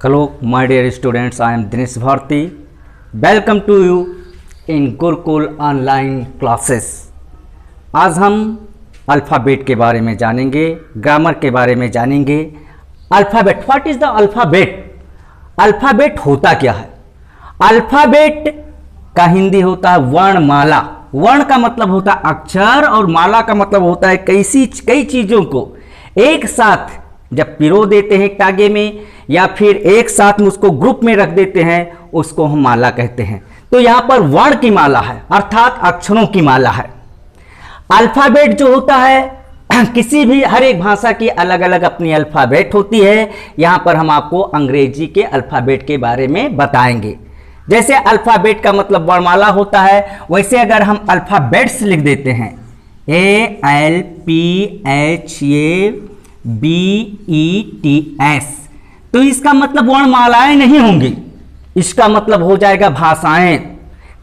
Hello, my dear students. I am Dinesh Bharti. Welcome to you in Gurukul online classes. आज हम alphabet के बारे में जानेंगे, ग्रामर के बारे में जानेंगे। Alphabet, what is the alphabet? Alphabet होता क्या है? अल्फ़ाबेट का हिंदी होता है वर्णमाला। वर्ण का मतलब होता है अक्षर और माला का मतलब होता है कई चीज़ों को एक साथ जब पिरो देते हैं तागे में या फिर एक साथ में उसको ग्रुप में रख देते हैं, उसको हम माला कहते हैं। तो यहां पर वर्ण की माला है, अर्थात अक्षरों की माला है। अल्फ़ाबेट जो होता है किसी भी हर एक भाषा की अलग अलग अपनी अल्फ़ाबेट होती है। यहां पर हम आपको अंग्रेजी के अल्फ़ाबेट के बारे में बताएंगे। जैसे अल्फ़ाबेट का मतलब वर्णमाला होता है, वैसे अगर हम अल्फ़ाबेट्स लिख देते हैं ALPHABETS, तो इसका मतलब वर्णमालाएं नहीं होंगी, इसका मतलब हो जाएगा भाषाएं,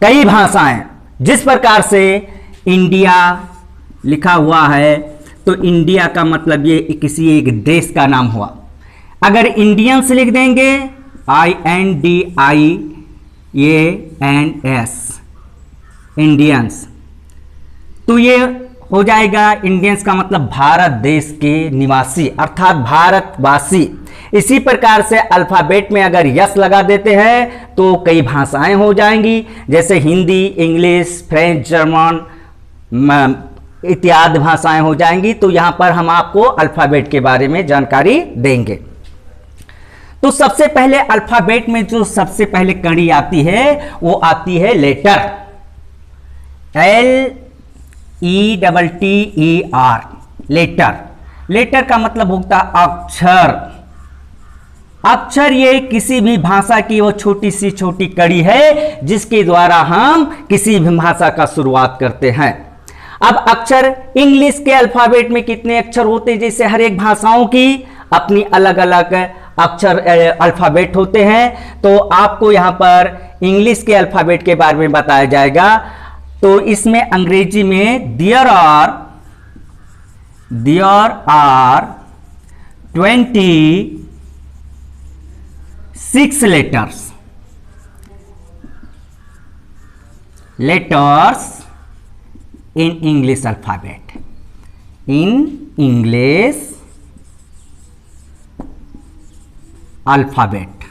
कई भाषाएं। जिस प्रकार से इंडिया लिखा हुआ है तो इंडिया का मतलब ये किसी एक देश का नाम हुआ। अगर इंडियंस लिख देंगे INDIANS, इंडियंस, तो ये हो जाएगा इंडियंस का मतलब भारत देश के निवासी अर्थात भारतवासी। इसी प्रकार से अल्फ़ाबेट में अगर यस लगा देते हैं तो कई भाषाएं हो जाएंगी, जैसे हिंदी, इंग्लिश, फ्रेंच, जर्मन इत्यादि भाषाएं हो जाएंगी। तो यहां पर हम आपको अल्फ़ाबेट के बारे में जानकारी देंगे। तो सबसे पहले अल्फ़ाबेट में जो सबसे पहले कड़ी आती है वो आती है लेटर, LETTER, लेटर। लेटर का मतलब होता है अक्षर। अक्षर ये किसी भी भाषा की वो छोटी सी छोटी कड़ी है जिसके द्वारा हम किसी भी भाषा का शुरुआत करते हैं। अब अक्षर, इंग्लिश के अल्फ़ाबेट में कितने अक्षर होते हैं? जैसे हर एक भाषाओं की अपनी अलग अलग अक्षर अल्फ़ाबेट होते हैं। तो आपको यहाँ पर इंग्लिश के अल्फ़ाबेट के बारे में बताया जाएगा। तो इसमें अंग्रेजी में there are 26 letters in English alphabet. In English alphabet.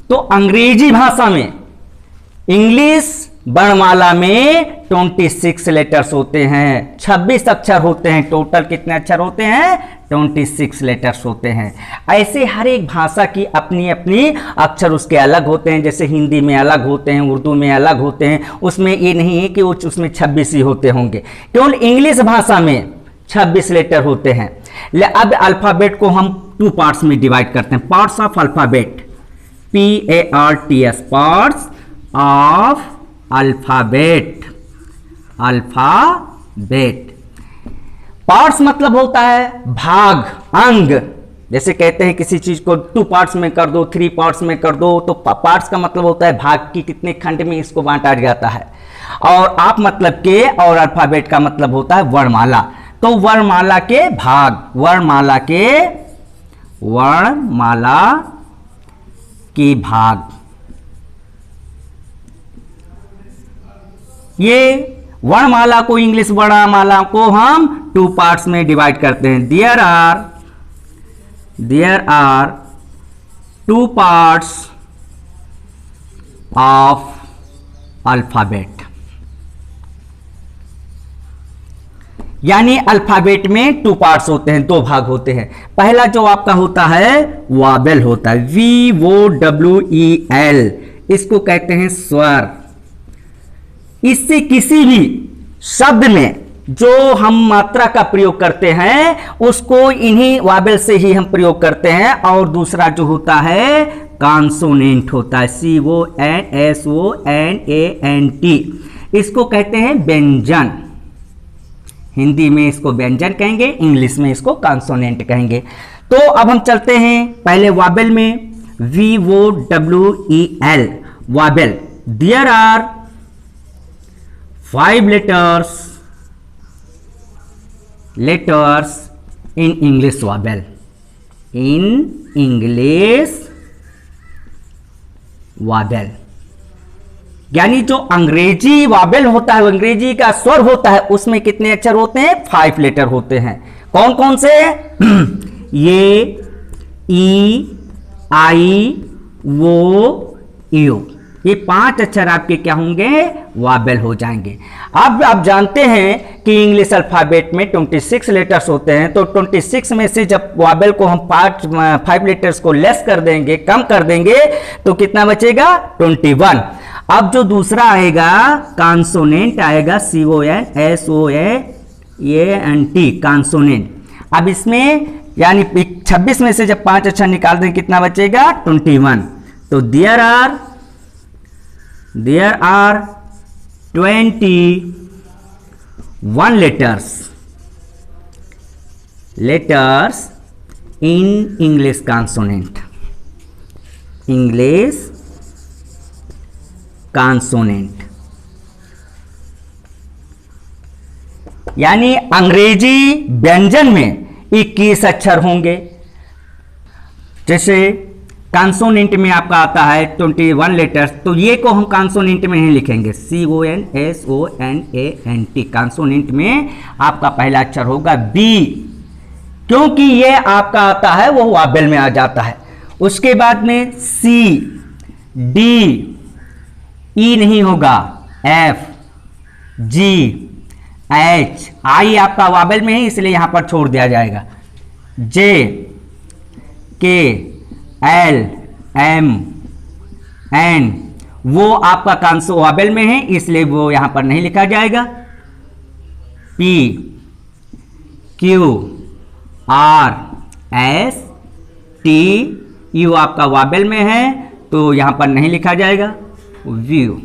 तो अंग्रेजी भाषा में इंग्लिश वर्णमाला में 26 लेटर्स होते हैं, 26 अक्षर होते हैं। टोटल कितने अक्षर होते हैं? 26 लेटर्स होते हैं। ऐसे हर एक भाषा की अपनी अपनी अक्षर उसके अलग होते हैं। जैसे हिंदी में अलग होते हैं, उर्दू में अलग होते हैं। उसमें ये नहीं है कि उसमें 26 ही होते होंगे, केवल इंग्लिश भाषा में 26 लेटर होते हैं। अब अल्फ़ाबेट को हम 2 पार्ट्स में डिवाइड करते हैं। Parts of alphabet, PARTS, parts of alphabet. Alphabet parts मतलब होता है भाग, अंग। जैसे कहते हैं किसी चीज को 2 पार्ट्स में कर दो, 3 पार्ट्स में कर दो, तो पार्ट्स का मतलब होता है भाग की कितने खंड में इसको बांटा जाता है। और आप मतलब के और अल्फ़ाबेट का मतलब होता है वर्णमाला। तो वर्णमाला के भाग, वर्णमाला के भाग, ये वर्णमाला को, इंग्लिश वर्णमाला को हम 2 पार्ट्स में डिवाइड करते हैं। There are 2 parts of alphabet, यानी अल्फ़ाबेट में 2 पार्ट्स होते हैं, 2 भाग होते हैं। पहला जो आपका होता है वॉवेल होता है, VOWEL, इसको कहते हैं स्वर। इससे किसी भी शब्द में जो हम मात्रा का प्रयोग करते हैं उसको इन्हीं वॉवेल से ही हम प्रयोग करते हैं। और दूसरा जो होता है कॉन्सोनेंट होता है, CONSONANT, इसको कहते हैं व्यंजन। हिंदी में इसको व्यंजन कहेंगे, इंग्लिश में इसको कॉन्सोनेंट कहेंगे। तो अब हम चलते हैं पहले वॉवेल में, VOWEL, vowel. There are 5 letters in English vowel. In English vowel. यानी जो अंग्रेजी वावेल होता है, अंग्रेजी का स्वर होता है, उसमें कितने अक्षर होते हैं? 5 लेटर होते हैं। कौन कौन से? ये, ई, आई, वो, यू, ये 5 अक्षर आपके क्या होंगे? वावेल हो जाएंगे। अब आप जानते हैं कि इंग्लिश अल्फाबेट में 26 लेटर्स होते हैं, तो 26 में से जब वावेल को हम 5 लेटर्स को लेस कर देंगे, कम कर देंगे, तो कितना बचेगा? 21। अब जो दूसरा आएगा कॉन्सोनेंट आएगा, CONSONANT, कॉन्सोनेंट। अब इसमें यानी 26 में से जब 5 अक्षर निकाल दें, कितना बचेगा? 21। तो there are 21 letters in English consonant, English consonant। यानी अंग्रेजी व्यंजन में 21 अक्षर होंगे। जैसे कॉन्सोनेंट में आपका आता है 21 लेटर्स, तो ये को हम कॉन्सोनेंट में ही लिखेंगे, CONSONANT। कॉन्सोनेंट में आपका पहला अक्षर होगा बी, क्योंकि ये आपका आता है वो वावेल में आ जाता है। उसके बाद में सी, डी, ई नहीं होगा, एफ, जी, एच, आई आपका वावेल में है इसलिए यहां पर छोड़ दिया जाएगा, जे, के, एल, एम, एन, वो आपका कांसो वावेल में है इसलिए वो यहां पर नहीं लिखा जाएगा, P, Q, R, S, T, U आपका वावेल में है तो यहां पर नहीं लिखा जाएगा, V,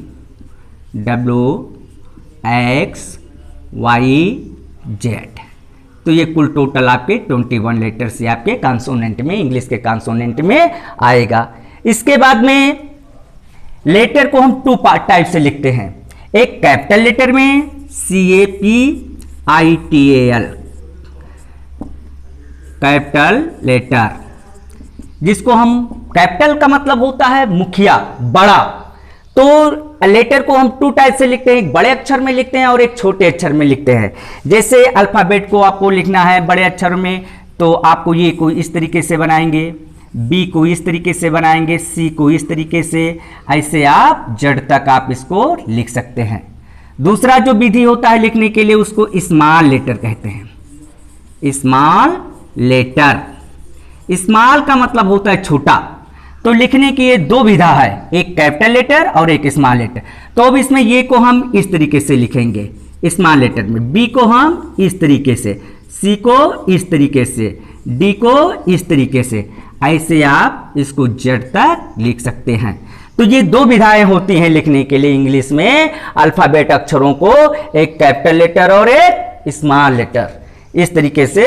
W, X, Y, Z. तो ये कुल टोटल आपके 21 लेटर्स ये आपके कॉन्सोनेंट में, इंग्लिश के कॉन्सोनेंट में आएगा। इसके बाद में लेटर को हम 2 टाइप से लिखते हैं। एक कैपिटल लेटर में CAPITAL, कैपिटल लेटर, जिसको हम, कैपिटल का मतलब होता है मुखिया, बड़ा। तो लेटर को हम 2 टाइप से लिखते हैं, एक बड़े अक्षर में लिखते हैं और एक छोटे अक्षर में लिखते हैं। जैसे अल्फाबेट को आपको लिखना है बड़े अक्षर में, तो आपको ये को इस तरीके से बनाएंगे, बी को इस तरीके से बनाएंगे, सी को इस तरीके से, ऐसे आप जेड तक आप इसको लिख सकते हैं। दूसरा जो विधि होता है लिखने के लिए उसको स्मॉल लेटर कहते हैं। स्मॉल लेटर, स्मॉल का मतलब होता है छोटा। तो लिखने की ये 2 विधा है, एक कैपिटल लेटर और एक स्मॉल लेटर। तो अब इसमें ये को हम इस तरीके से लिखेंगे स्मॉल लेटर में, बी को हम इस तरीके से, सी को इस तरीके से, डी को इस तरीके से, ऐसे आप इसको जेड तक लिख सकते हैं। तो ये 2 विधाएं होती हैं लिखने के लिए इंग्लिश में अल्फाबेट अक्षरों को, एक कैपिटल लेटर और एक स्मॉल लेटर। इस तरीके से